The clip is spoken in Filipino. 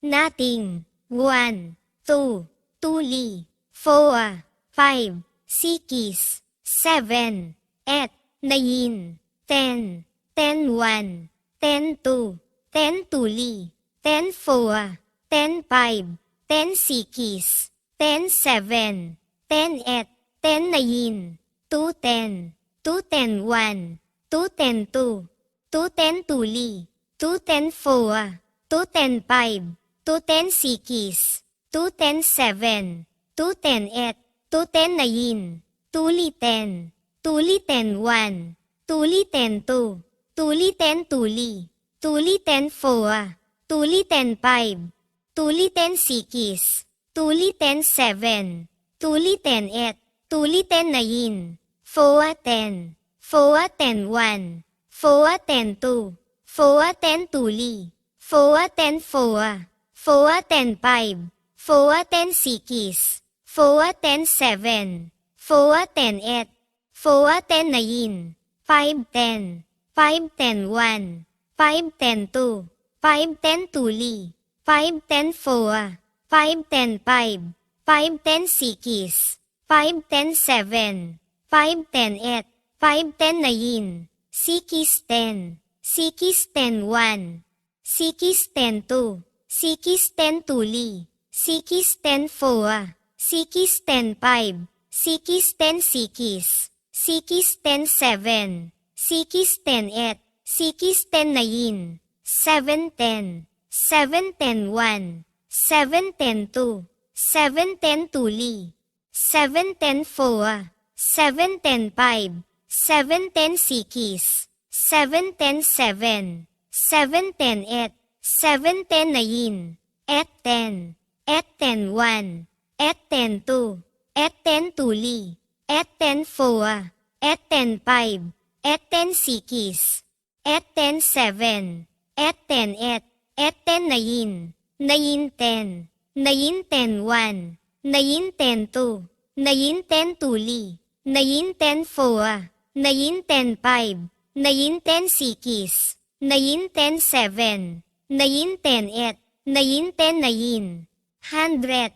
nothing, 1, 2, tuli, 4, 5, 6, 7, 8, 9, 10, 10, 1, 10, 2, 10 tuli, 10, 4, 10, 5, 10, 6, 10, 7, 10, 8, 10, 9, 2, 10, 2, 10, 1, 2, 10, 2, 2, 10 tuli, 2, 10, 4, 2, 10, 5, 2, 10, 6, 2, 10, 7, 2, 10, 8, 2, 10, 9, tuli 10, tuli 10, 1, tuli 10, 2, tuli 10 tuli, tuli 10, 4, tuli 10, 5, tuli 10, 6, tuli 10, 7, tuli 10, 8, tuli 10, 9, 4, 10, 4, 10, 1, 4, 10, 2, 4, 10 tuli, 4, 10, 4, 4, 10, 5, 4, 10, 6, 4, 10, 7, 4, 10, 8, 4, 10, 9, 5, 10, 5, 10, 1, 5, 10, 2, 5, 10 tuli, 5, 10, 4, 5, 10, 5, 5, 10, 6, 5, 10, 7, 5, 10, 8, 5, 10, 9, 6, 10, 6, 10, 1, 6, 10, 2, 6, 10 tuli, 6, 10, 4, 6, 10, 5, 6, 10, 6, 6, 10, 7, 6, 10, 8, 6, 10, 9, 7, 10, 7, 10, 1, 7, 10, 2, 7, 10 tuli, 7, 10, 4, 7, 10, 5, 7, 10, 6, 7, 10, 7, 7, 10, 8, 7, 10, 9, 8, 10, 8, 10, 1, 8, 10, 2, 8, 10 tuli, 8, 10, 4, 8, 10, 5, 8, 10, 6, 8, 10, 7, 8, 10, 8, 8, 10, 9, 9, 10, 9, 10, 1, 9, 10, 2, 9, 10 tuli, 9, 10, 4, 9, 10, 5, 9, 10, 6, 9, 10, 7, 9, 10, 8, 9, 10, 9, 100.